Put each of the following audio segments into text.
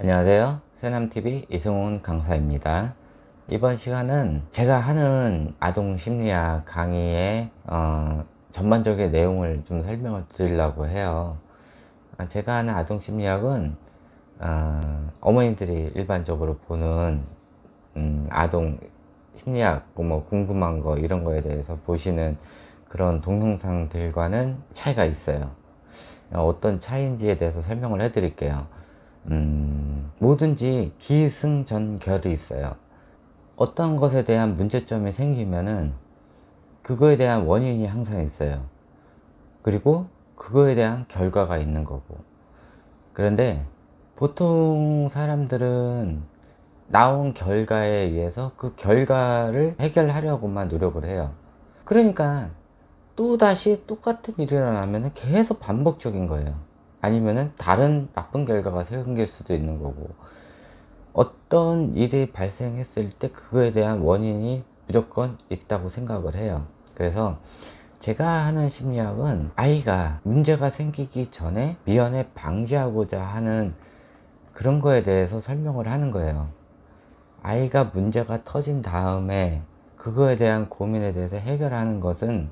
안녕하세요. 새남TV 이승훈 강사입니다. 이번 시간은 제가 하는 아동 심리학 강의의 전반적인 내용을 좀 설명을 드리려고 해요. 제가 하는 아동 심리학은 어머니들이 일반적으로 보는 아동 심리학, 뭐 궁금한 거 이런 거에 대해서 보시는 그런 동영상들과는 차이가 있어요. 어떤 차이인지에 대해서 설명을 해 드릴게요. 뭐든지 기승전결이 있어요. 어떤 것에 대한 문제점이 생기면은 그거에 대한 원인이 항상 있어요. 그리고 그거에 대한 결과가 있는 거고. 그런데 보통 사람들은 나온 결과에 의해서 그 결과를 해결하려고만 노력을 해요. 그러니까 또다시 똑같은 일이 일어나면 계속 반복적인 거예요. 아니면은 다른 나쁜 결과가 생길 수도 있는 거고, 어떤 일이 발생했을 때 그거에 대한 원인이 무조건 있다고 생각을 해요. 그래서 제가 하는 심리학은 아이가 문제가 생기기 전에 미연에 방지하고자 하는 그런 거에 대해서 설명을 하는 거예요. 아이가 문제가 터진 다음에 그거에 대한 고민에 대해서 해결하는 것은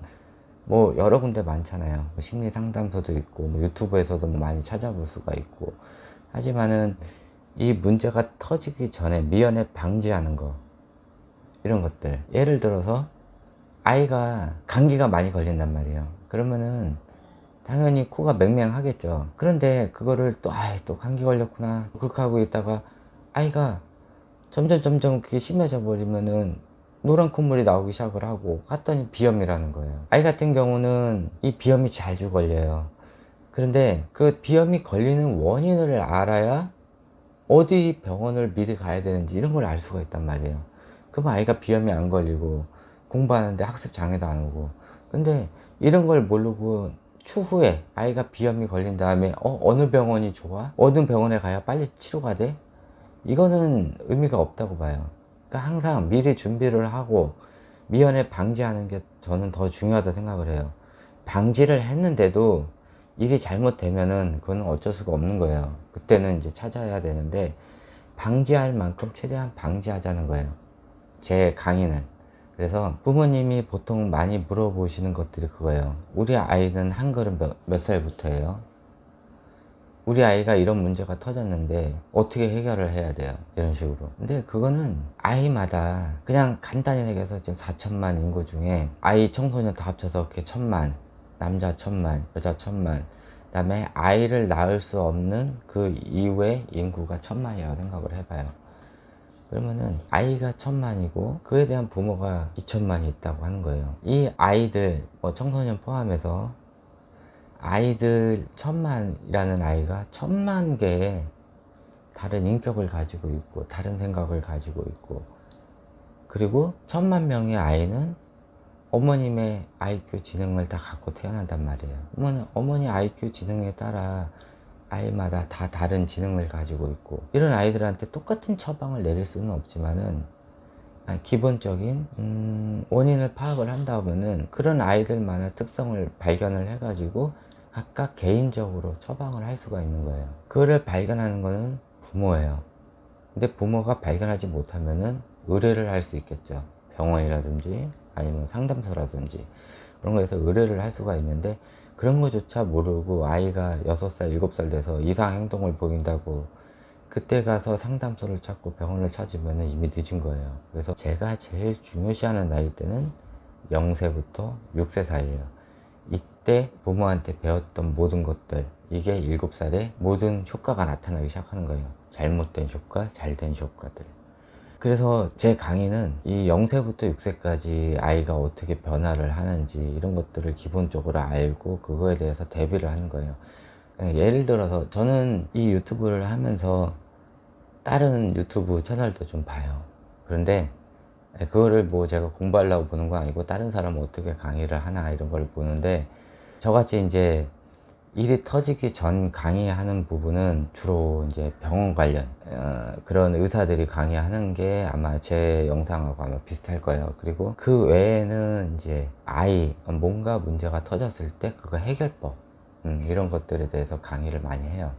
뭐 여러 군데 많잖아요. 뭐 심리 상담소도 있고, 뭐 유튜브에서도 뭐 많이 찾아볼 수가 있고. 하지만은 이 문제가 터지기 전에 미연에 방지하는 거, 이런 것들. 예를 들어서 아이가 감기가 많이 걸린단 말이에요. 그러면은 당연히 코가 맹맹하겠죠. 그런데 그거를 또 또 감기 걸렸구나 그렇게 하고 있다가 아이가 점점 그게 심해져 버리면은 노란 콧물이 나오기 시작을 하고 갔더니 비염이라는 거예요. 아이 같은 경우는 이 비염이 자주 걸려요. 그런데 그 비염이 걸리는 원인을 알아야 어디 병원을 미리 가야 되는지 이런 걸 알 수가 있단 말이에요. 그럼 아이가 비염이 안 걸리고 공부하는데 학습 장애도 안 오고. 근데 이런 걸 모르고 추후에 아이가 비염이 걸린 다음에 어느 병원이 좋아? 어느 병원에 가야 빨리 치료가 돼? 이거는 의미가 없다고 봐요. 그러니까 항상 미리 준비를 하고 미연에 방지하는 게 저는 더 중요하다 생각을 해요. 방지를 했는데도 일이 잘못되면은 그건 어쩔 수가 없는 거예요. 그때는 이제 찾아야 되는데 방지할 만큼 최대한 방지하자는 거예요. 제 강의는. 그래서 부모님이 보통 많이 물어보시는 것들이 그거예요. 우리 아이는 한 걸음 몇 살부터예요? 우리 아이가 이런 문제가 터졌는데 어떻게 해결을 해야 돼요? 이런 식으로. 근데 그거는 아이마다 그냥 간단히 얘기해서 지금 4천만 인구 중에 아이 청소년 다 합쳐서 그게 1,000만, 남자 1,000만, 여자 1,000만, 그 다음에 아이를 낳을 수 없는 그 이후의 인구가 1,000만이라고 생각을 해봐요. 그러면은 아이가 1,000만이고 그에 대한 부모가 2,000만이 있다고 하는 거예요. 이 아이들, 뭐 청소년 포함해서 아이들 1,000만이라는 아이가 1,000만 개의 다른 인격을 가지고 있고 다른 생각을 가지고 있고, 그리고 1,000만 명의 아이는 어머님의 IQ 지능을 다 갖고 태어난단 말이에요. 어머니 IQ 지능에 따라 아이마다 다 다른 지능을 가지고 있고, 이런 아이들한테 똑같은 처방을 내릴 수는 없지만은 기본적인 원인을 파악을 한다면은 그런 아이들만의 특성을 발견을 해가지고 각각 개인적으로 처방을 할 수가 있는 거예요. 그거를 발견하는 거는 부모예요. 근데 부모가 발견하지 못하면은 의뢰를 할 수 있겠죠. 병원이라든지 아니면 상담소라든지 그런 거에서 의뢰를 할 수가 있는데, 그런 거조차 모르고 아이가 6살, 7살 돼서 이상 행동을 보인다고 그때 가서 상담소를 찾고 병원을 찾으면 이미 늦은 거예요. 그래서 제가 제일 중요시하는 나이대는 0세부터 6세 사이에요. 이때 부모한테 배웠던 모든 것들, 이게 7살에 모든 효과가 나타나기 시작하는 거예요. 잘못된 효과, 잘된 효과들. 그래서 제 강의는 이 0세부터 6세까지 아이가 어떻게 변화를 하는지 이런 것들을 기본적으로 알고 그거에 대해서 대비를 하는 거예요. 예를 들어서 저는 이 유튜브를 하면서 다른 유튜브 채널도 좀 봐요. 그런데 그거를 뭐 제가 공부하려고 보는 거 아니고 다른 사람은 어떻게 강의를 하나 이런 걸 보는데, 저같이 이제 일이 터지기 전 강의하는 부분은 주로 이제 병원 관련 그런 의사들이 강의하는 게 아마 제 영상하고 아마 비슷할 거예요. 그리고 그 외에는 이제 아이 뭔가 문제가 터졌을 때 그거 해결법 이런 것들에 대해서 강의를 많이 해요.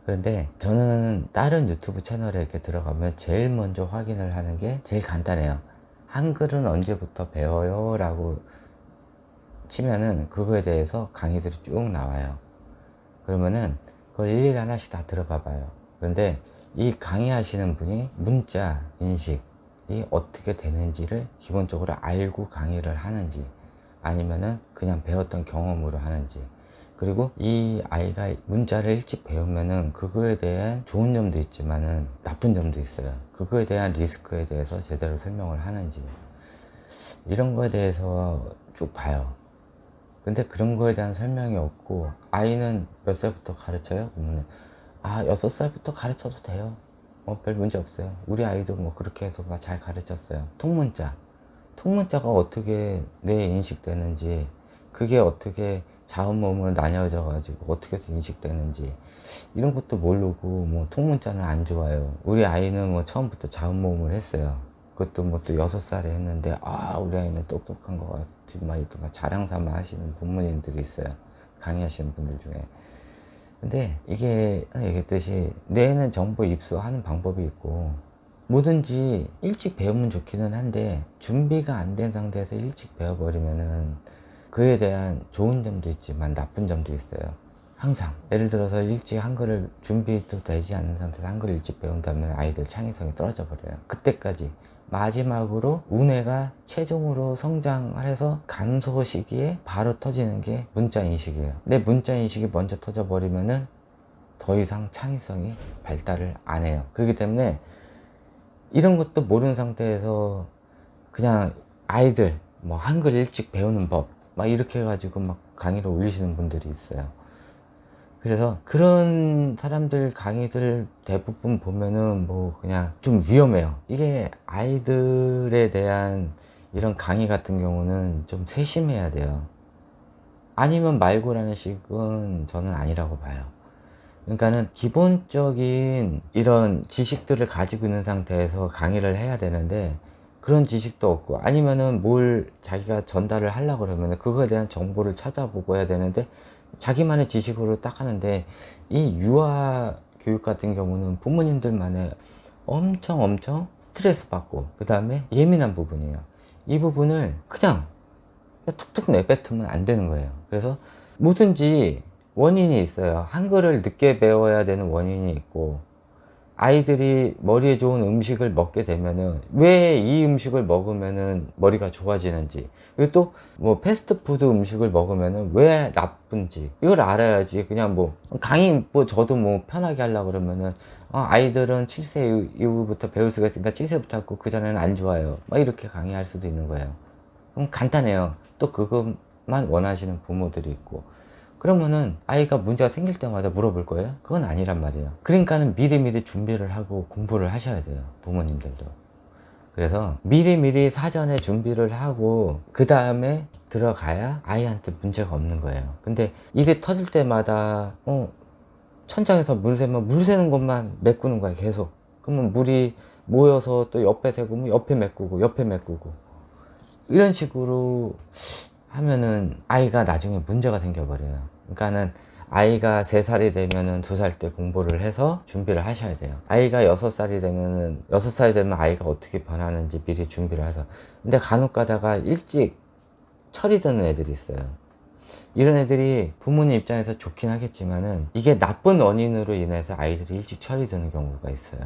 그런데 저는 다른 유튜브 채널에 이렇게 들어가면 제일 먼저 확인을 하는 게 제일 간단해요. 한글은 언제부터 배워요? 라고 치면은 그거에 대해서 강의들이 쭉 나와요. 그러면은 그걸 일일이 하나씩 다 들어가 봐요. 그런데 이 강의하시는 분이 문자 인식이 어떻게 되는지를 기본적으로 알고 강의를 하는지, 아니면은 그냥 배웠던 경험으로 하는지, 그리고 이 아이가 문자를 일찍 배우면은 그거에 대한 좋은 점도 있지만은 나쁜 점도 있어요. 그거에 대한 리스크에 대해서 제대로 설명을 하는지, 이런 거에 대해서 쭉 봐요. 근데 그런 거에 대한 설명이 없고, 아이는 몇 살부터 가르쳐요? 그러면 6살부터 가르쳐도 돼요. 별 문제 없어요. 우리 아이도 뭐 그렇게 해서 잘 가르쳤어요. 통문자가 어떻게 뇌에 인식되는지, 그게 어떻게 자음 몸으로 나뉘어져 가지고 어떻게 해서 인식되는지, 이런 것도 모르고 뭐 통문자는 안 좋아요. 우리 아이는 뭐 처음부터 자음 모음을 했어요. 그것도 뭐 또 6살에 했는데 우리 아이는 똑똑한 것 같이 막 이렇게 막 자랑 삼아 하시는 부모님들이 있어요. 강의하시는 분들 중에. 근데 이게 얘기했듯이 뇌에는 정보 입수하는 방법이 있고, 뭐든지 일찍 배우면 좋기는 한데 준비가 안 된 상태에서 일찍 배워버리면은 그에 대한 좋은 점도 있지만 나쁜 점도 있어요. 항상 예를 들어서 일찍 한글을 준비도 되지 않는 상태에서 한글을 일찍 배운다면 아이들 창의성이 떨어져 버려요. 그때까지 마지막으로 우뇌가 최종으로 성장을 해서 감소 시기에 바로 터지는 게 문자 인식이에요. 근데 문자 인식이 먼저 터져 버리면은 더 이상 창의성이 발달을 안 해요. 그렇기 때문에 이런 것도 모르는 상태에서 그냥 아이들 뭐 한글 일찍 배우는 법 막 이렇게 해가지고 막 강의를 올리시는 분들이 있어요. 그래서 그런 사람들 강의들 대부분 보면은 뭐 그냥 좀 위험해요. 이게 아이들에 대한 이런 강의 같은 경우는 좀 세심해야 돼요. 아니면 말고라는 식은 저는 아니라고 봐요. 그러니까는 기본적인 이런 지식들을 가지고 있는 상태에서 강의를 해야 되는데 그런 지식도 없고, 아니면은 뭘 자기가 전달을 하려고 그러면 그거에 대한 정보를 찾아보고 해야 되는데 자기만의 지식으로 딱 하는데, 이 유아 교육 같은 경우는 부모님들만의 엄청 스트레스 받고 그 다음에 예민한 부분이에요. 이 부분을 그냥 툭툭 내뱉으면 안 되는 거예요. 그래서 뭐든지 원인이 있어요. 한글을 늦게 배워야 되는 원인이 있고, 아이들이 머리에 좋은 음식을 먹게 되면은 왜 이 음식을 먹으면은 머리가 좋아지는지, 그리고 또 뭐 패스트푸드 음식을 먹으면은 왜 나쁜지 이걸 알아야지. 그냥 뭐 강의 뭐 저도 뭐 편하게 하려고 그러면은 아이들은 7세 이후부터 배울 수가 있으니까 7세부터 하고 그 전에는 안 좋아요 막 이렇게 강의할 수도 있는 거예요. 그럼 간단해요. 또 그것만 원하시는 부모들이 있고, 그러면은 아이가 문제가 생길 때마다 물어볼 거예요? 그건 아니란 말이에요. 그러니까는 미리미리 준비를 하고 공부를 하셔야 돼요, 부모님들도. 그래서 미리미리 사전에 준비를 하고 그 다음에 들어가야 아이한테 문제가 없는 거예요. 근데 일이 터질 때마다 천장에서 물 새면 물 새는 것만 메꾸는 거야, 계속. 그러면 물이 모여서 또 옆에 새고 옆에 메꾸고 옆에 메꾸고 이런 식으로 하면은 아이가 나중에 문제가 생겨버려요. 그러니까는 아이가 3살이 되면은 2살 때 공부를 해서 준비를 하셔야 돼요. 아이가 6살이 되면은 6살이 되면 아이가 어떻게 변하는지 미리 준비를 해서. 근데 간혹 가다가 일찍 철이 드는 애들이 있어요. 이런 애들이 부모님 입장에서 좋긴 하겠지만은 이게 나쁜 원인으로 인해서 아이들이 일찍 철이 드는 경우가 있어요.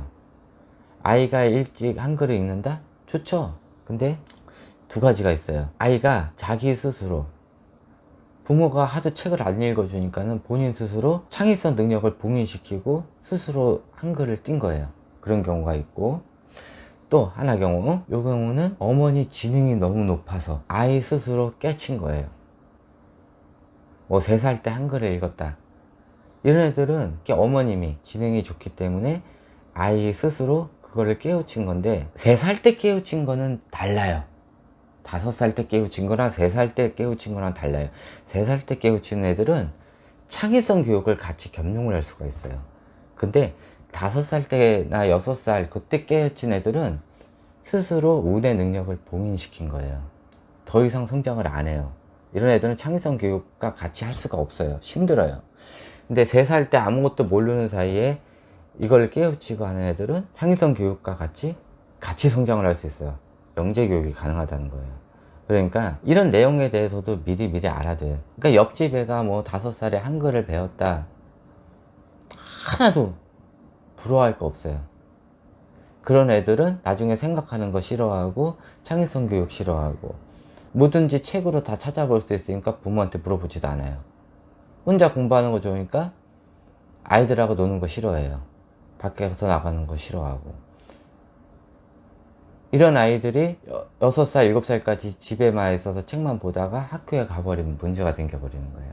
아이가 일찍 한글을 읽는다? 좋죠. 근데 2가지가 있어요. 아이가 자기 스스로, 부모가 하도 책을 안 읽어주니까는 본인 스스로 창의성 능력을 봉인시키고 스스로 한글을 띈 거예요. 그런 경우가 있고, 또 하나 경우, 요 경우는 어머니 지능이 너무 높아서 아이 스스로 깨친 거예요. 뭐 3살 때 한글을 읽었다. 이런 애들은 어머님이 지능이 좋기 때문에 아이 스스로 그거를 깨우친 건데, 3살 때 깨우친 거는 달라요. 5살 때 깨우친 거랑 3살 때 깨우친 거랑 달라요. 3살 때 깨우친 애들은 창의성 교육을 같이 겸용을 할 수가 있어요. 근데 5살 때나 6살 그때 깨우친 애들은 스스로 우뇌 능력을 봉인시킨 거예요. 더 이상 성장을 안 해요. 이런 애들은 창의성 교육과 같이 할 수가 없어요. 힘들어요. 근데 3살 때 아무것도 모르는 사이에 이걸 깨우치고 하는 애들은 창의성 교육과 같이 성장을 할 수 있어요. 영재 교육이 가능하다는 거예요. 그러니까 이런 내용에 대해서도 미리 알아둬요. 그러니까 옆집 애가 뭐 5살에 한글을 배웠다, 하나도 부러워할 거 없어요. 그런 애들은 나중에 생각하는 거 싫어하고 창의성 교육 싫어하고 뭐든지 책으로 다 찾아볼 수 있으니까 부모한테 물어보지도 않아요. 혼자 공부하는 거 좋으니까 아이들하고 노는 거 싫어해요. 밖에서 나가는 거 싫어하고. 이런 아이들이 6살, 7살까지 집에만 있어서 책만 보다가 학교에 가버리면 문제가 생겨버리는 거예요.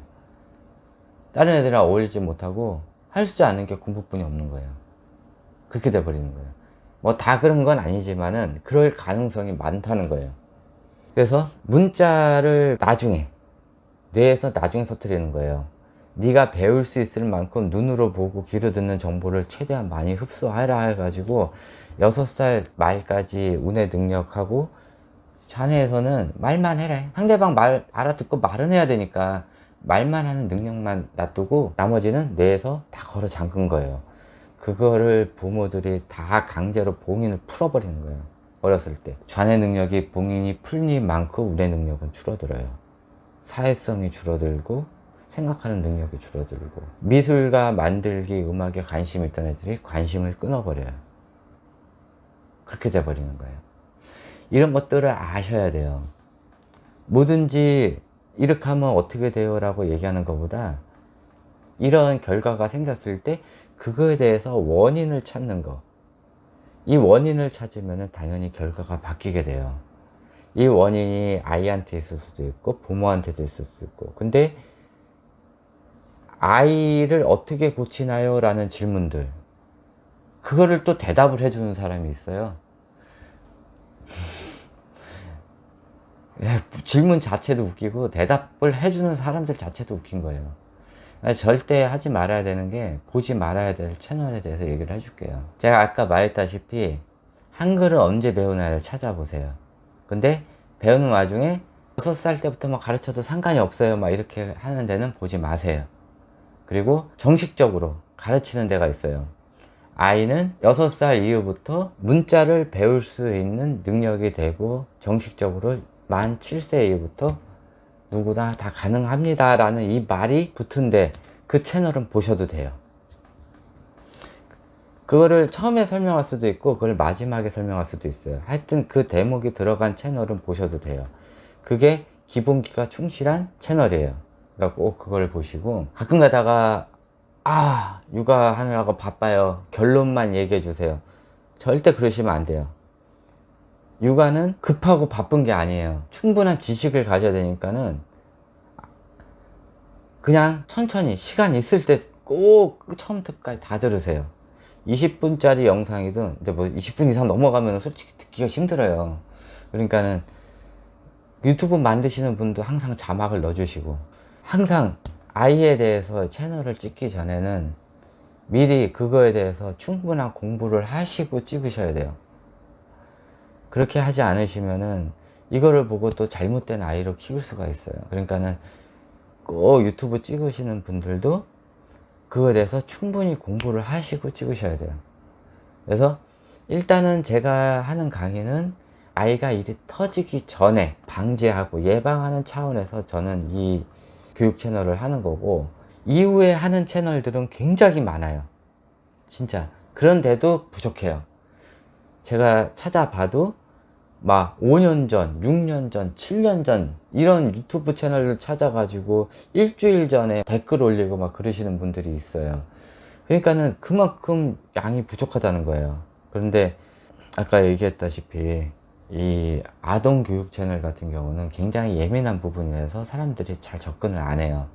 다른 애들이랑 어울리지 못하고 할 줄 아는 게 공부뿐이 없는 거예요. 그렇게 돼버리는 거예요. 뭐 다 그런 건 아니지만은 그럴 가능성이 많다는 거예요. 그래서 문자를 뇌에서 나중에 터뜨리는 거예요. 네가 배울 수 있을 만큼 눈으로 보고 귀로 듣는 정보를 최대한 많이 흡수하라 해가지고 6살 말까지 운의 능력하고, 자네에서는 말만 해라. 상대방 말 알아듣고 말은 해야 되니까 말만 하는 능력만 놔두고 나머지는 뇌에서 다 걸어 잠근 거예요. 그거를 부모들이 다 강제로 봉인을 풀어버리는 거예요. 어렸을 때 좌뇌 능력이 봉인이 풀리만큼 우뇌 능력은 줄어들어요. 사회성이 줄어들고 생각하는 능력이 줄어들고, 미술과 만들기, 음악에 관심이 있던 애들이 관심을 끊어버려요. 그렇게 돼버리는 거예요. 이런 것들을 아셔야 돼요. 뭐든지 이렇게 하면 어떻게 돼요? 라고 얘기하는 것보다 이런 결과가 생겼을 때 그거에 대해서 원인을 찾는 거. 이 원인을 찾으면 당연히 결과가 바뀌게 돼요. 이 원인이 아이한테 있을 수도 있고 부모한테도 있을 수 있고. 근데 아이를 어떻게 고치나요? 라는 질문들, 그거를 또 대답을 해주는 사람이 있어요. 질문 자체도 웃기고 대답을 해주는 사람들 자체도 웃긴 거예요. 절대 하지 말아야 되는 게, 보지 말아야 될 채널에 대해서 얘기를 해줄게요. 제가 아까 말했다시피 한글을 언제 배우나를 찾아보세요. 근데 배우는 와중에 6살 때부터 막 가르쳐도 상관이 없어요 막 이렇게 하는 데는 보지 마세요. 그리고 정식적으로 가르치는 데가 있어요. 아이는 6살 이후부터 문자를 배울 수 있는 능력이 되고 정식적으로 만 7세 이후부터 누구나 다 가능합니다 라는 이 말이 붙은데 그 채널은 보셔도 돼요. 그거를 처음에 설명할 수도 있고 그걸 마지막에 설명할 수도 있어요. 하여튼 그 대목이 들어간 채널은 보셔도 돼요. 그게 기본기가 충실한 채널이에요. 그러니까 꼭 그걸 보시고, 가끔 가다가 육아하느라고 바빠요, 결론만 얘기해 주세요. 절대 그러시면 안 돼요. 육아는 급하고 바쁜 게 아니에요. 충분한 지식을 가져야 되니까는 그냥 천천히 시간 있을 때 꼭 처음부터까지 다 들으세요. 20분짜리 영상이든, 근데 뭐 20분 이상 넘어가면 솔직히 듣기가 힘들어요. 그러니까는 유튜브 만드시는 분도 항상 자막을 넣어주시고, 항상 아이에 대해서 채널을 찍기 전에는 미리 그거에 대해서 충분한 공부를 하시고 찍으셔야 돼요. 그렇게 하지 않으시면은 이거를 보고 또 잘못된 아이로 키울 수가 있어요. 그러니까는 꼭 유튜브 찍으시는 분들도 그거에 대해서 충분히 공부를 하시고 찍으셔야 돼요. 그래서 일단은 제가 하는 강의는 아이가 일이 터지기 전에 방지하고 예방하는 차원에서 저는 이 교육 채널을 하는 거고, 이후에 하는 채널들은 굉장히 많아요. 진짜. 그런데도 부족해요. 제가 찾아봐도 막 5년 전, 6년 전, 7년 전 이런 유튜브 채널을 찾아가지고 일주일 전에 댓글 올리고 막 그러시는 분들이 있어요. 그러니까는 그만큼 양이 부족하다는 거예요. 그런데 아까 얘기했다시피 이 아동 교육 채널 같은 경우는 굉장히 예민한 부분이라서 사람들이 잘 접근을 안 해요.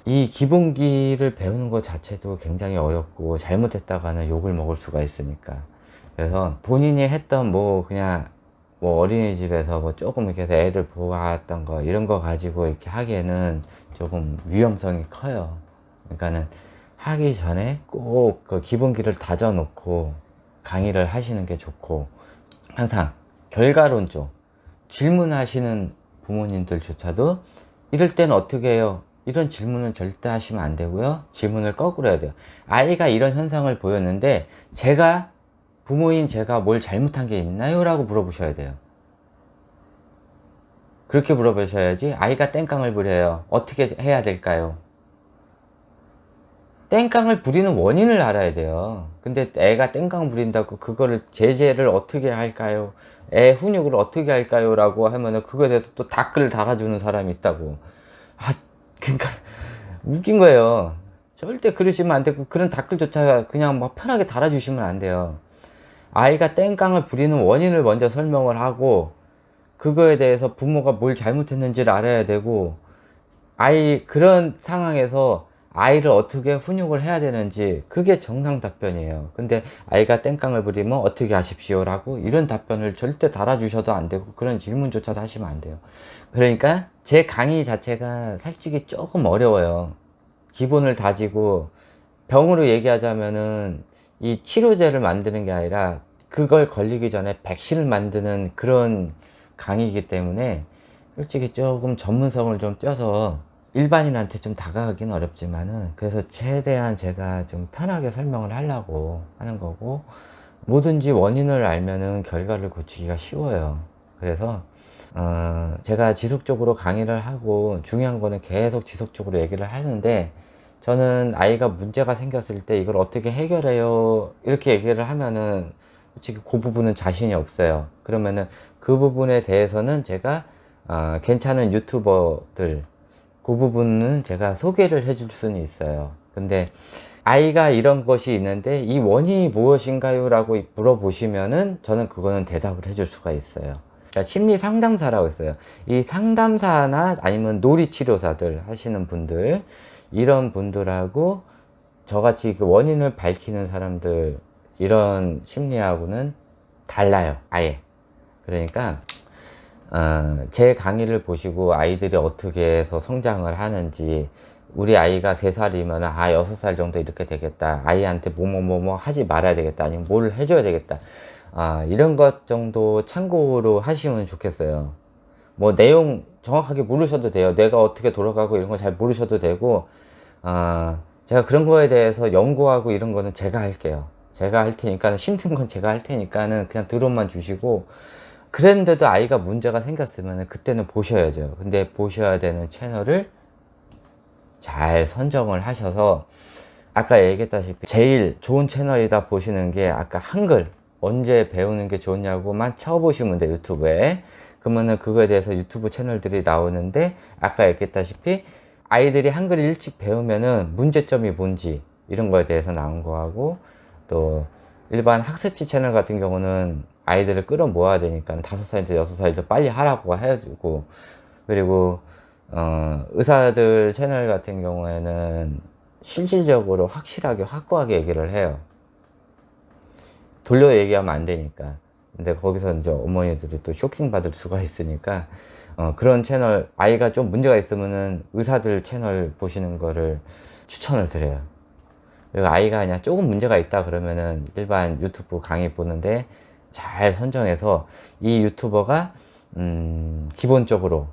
이 기본기를 배우는 것 자체도 굉장히 어렵고 잘못했다가는 욕을 먹을 수가 있으니까. 그래서 본인이 했던 그냥 어린이집에서 조금 이렇게 해서 애들 보았던 거 이런 거 가지고 이렇게 하기에는 조금 위험성이 커요. 그러니까는 하기 전에 꼭 그 기본기를 다져 놓고 강의를 하시는 게 좋고, 항상 결과론적 질문하시는 부모님들조차도 이럴 때는 어떻게 해요? 이런 질문은 절대 하시면 안 되고요. 질문을 거꾸로 해야 돼요. 아이가 이런 현상을 보였는데 부모인 제가 뭘 잘못한 게 있나요? 라고 물어보셔야 돼요. 그렇게 물어보셔야지. 아이가 땡깡을 부려요. 어떻게 해야 될까요? 땡깡을 부리는 원인을 알아야 돼요. 근데 애가 땡깡 부린다고 그거를 제재를 어떻게 할까요? 애 훈육을 어떻게 할까요? 라고 하면은 그거에 대해서 또 댓글 달아주는 사람이 있다고. 그러니까 웃긴 거예요. 절대 그러시면 안 되고, 그런 댓글조차 그냥 뭐 편하게 달아주시면 안 돼요. 아이가 땡깡을 부리는 원인을 먼저 설명을 하고, 그거에 대해서 부모가 뭘 잘못했는지를 알아야 되고, 그런 상황에서 아이를 어떻게 훈육을 해야 되는지, 그게 정상 답변이에요. 근데 아이가 땡깡을 부리면 어떻게 하십시오라고 이런 답변을 절대 달아주셔도 안 되고, 그런 질문조차도 하시면 안 돼요. 그러니까 제 강의 자체가 솔직히 조금 어려워요. 기본을 다지고, 병으로 얘기하자면은 이 치료제를 만드는 게 아니라 그걸 걸리기 전에 백신을 만드는 그런 강의이기 때문에 솔직히 조금 전문성을 좀 떼서 일반인한테 좀 다가가긴 어렵지만은, 그래서 최대한 제가 좀 편하게 설명을 하려고 하는 거고, 뭐든지 원인을 알면은 결과를 고치기가 쉬워요. 그래서 제가 지속적으로 강의를 하고, 중요한 거는 계속 지속적으로 얘기를 하는데, 저는 아이가 문제가 생겼을 때 이걸 어떻게 해결해요? 이렇게 얘기를 하면은 솔직히 그 부분은 자신이 없어요. 그러면은 그 부분에 대해서는 제가 괜찮은 유튜버들, 그 부분은 제가 소개를 해줄 수는 있어요. 근데 아이가 이런 것이 있는데 이 원인이 무엇인가요? 라고 물어보시면은 저는 그거는 대답을 해줄 수가 있어요. 그러니까 심리 상담사라고 있어요. 이 상담사나 아니면 놀이치료사들 하시는 분들, 이런 분들하고 저같이 그 원인을 밝히는 사람들, 이런 심리하고는 달라요, 아예. 그러니까 제 강의를 보시고 아이들이 어떻게 해서 성장을 하는지, 우리 아이가 3살이면 6살 정도 이렇게 되겠다, 아이한테 뭐뭐뭐뭐 하지 말아야 되겠다, 아니면 뭘 해줘야 되겠다, 이런 것 정도 참고로 하시면 좋겠어요. 뭐 내용 정확하게 모르셔도 돼요. 내가 어떻게 돌아가고 이런 거 잘 모르셔도 되고, 제가 그런 거에 대해서 연구하고 이런 거는 제가 할게요. 제가 할 테니까는, 힘든 건 제가 할 테니까는 그냥 드론만 주시고, 그랬는데도 아이가 문제가 생겼으면 그때는 보셔야죠. 근데 보셔야 되는 채널을 잘 선정을 하셔서, 아까 얘기했다시피 제일 좋은 채널이다 보시는 게, 아까 한글 언제 배우는 게 좋냐고만 쳐보시면 돼요, 유튜브에. 그러면은 그거에 대해서 유튜브 채널들이 나오는데, 아까 얘기했다시피 아이들이 한글을 일찍 배우면은 문제점이 뭔지 이런 거에 대해서 나온 거하고, 또 일반 학습지 채널 같은 경우는 아이들을 끌어모아야 되니까 5살인데 6살인데 빨리 하라고 해주고, 그리고 의사들 채널 같은 경우에는 실질적으로 확실하게 확고하게 얘기를 해요. 돌려 얘기하면 안 되니까. 근데 거기서 이제 어머니들이 또 쇼킹 받을 수가 있으니까, 그런 채널, 아이가 좀 문제가 있으면은 의사들 채널 보시는 거를 추천을 드려요. 그리고 아이가 그냥 조금 문제가 있다 그러면은 일반 유튜브 강의 보는데 잘 선정해서, 이 유튜버가 기본적으로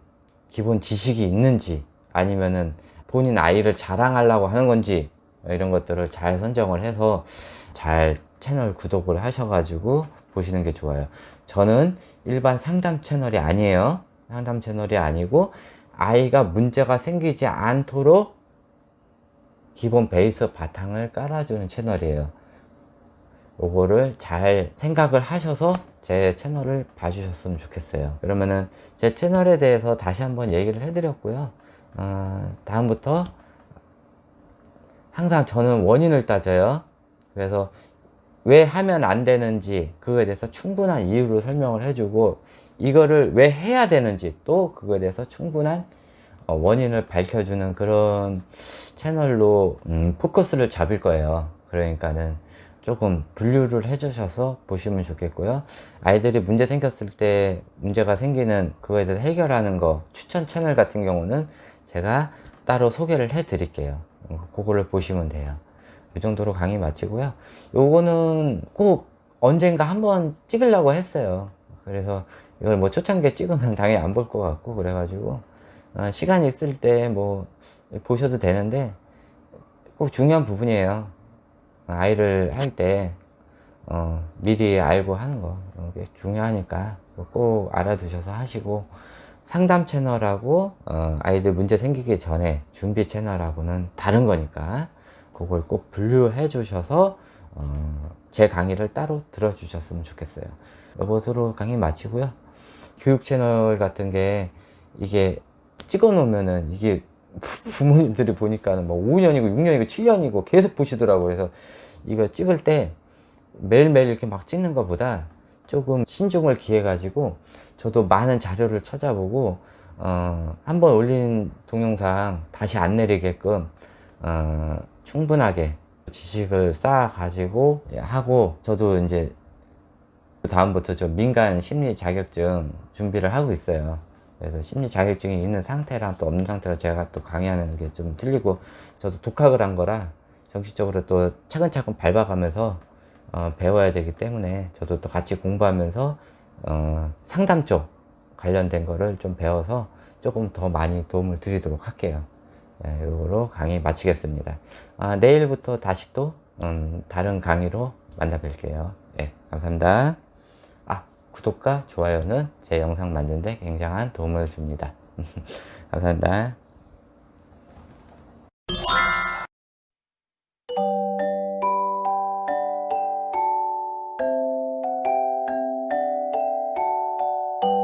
기본 지식이 있는지, 아니면은 본인 아이를 자랑하려고 하는 건지, 이런 것들을 잘 선정을 해서 잘 채널 구독을 하셔가지고 보시는 게 좋아요. 저는 일반 상담 채널이 아니에요. 상담 채널이 아니고, 아이가 문제가 생기지 않도록 기본 베이스 바탕을 깔아주는 채널이에요. 요거를 잘 생각을 하셔서 제 채널을 봐주셨으면 좋겠어요. 그러면은 제 채널에 대해서 다시 한번 얘기를 해드렸고요. 다음부터 항상 저는 원인을 따져요. 그래서 왜 하면 안 되는지 그거에 대해서 충분한 이유로 설명을 해주고, 이거를 왜 해야 되는지 또 그거에 대해서 충분한 원인을 밝혀주는 그런 채널로 포커스를 잡을 거예요. 그러니까는 조금 분류를 해주셔서 보시면 좋겠고요. 아이들이 문제 생겼을 때, 문제가 생기는 그거에 대해서 해결하는 거 추천 채널 같은 경우는 제가 따로 소개를 해 드릴게요. 그거를 보시면 돼요. 이 정도로 강의 마치고요. 요거는 꼭 언젠가 한번 찍으려고 했어요. 그래서 이걸 뭐 초창기에 찍으면 당연히 안 볼 것 같고, 그래가지고 시간 있을 때 뭐 보셔도 되는데 꼭 중요한 부분이에요. 아이를 할 때 미리 알고 하는 거 게 중요하니까 꼭 알아두셔서 하시고, 상담 채널하고 아이들 문제 생기기 전에 준비 채널하고는 다른 거니까 그걸 꼭 분류해 주셔서 제 강의를 따로 들어주셨으면 좋겠어요. 이것으로 강의 마치고요. 교육 채널 같은 게 이게 찍어 놓으면은 이게 부모님들이 보니까는 뭐 5년이고 6년이고 7년이고 계속 보시더라고요. 그래서 이거 찍을 때 매일매일 이렇게 막 찍는 것보다 조금 신중을 기해 가지고 저도 많은 자료를 찾아보고 한번 올린 동영상 다시 안 내리게끔 충분하게 지식을 쌓아 가지고 하고, 저도 이제 다음부터 좀 민간 심리 자격증 준비를 하고 있어요. 그래서 심리 자격증이 있는 상태랑 또 없는 상태로 제가 또 강의하는 게 좀 틀리고, 저도 독학을 한 거라 정식적으로 또 차근차근 밟아가면서 배워야 되기 때문에 저도 또 같이 공부하면서 상담 쪽 관련된 거를 좀 배워서 조금 더 많이 도움을 드리도록 할게요. 네, 이거로 강의 마치겠습니다. 내일부터 다시 또 다른 강의로 만나 뵐게요. 네, 감사합니다. 구독과 좋아요는 제 영상 만드는데 굉장한 도움을 줍니다. 감사합니다.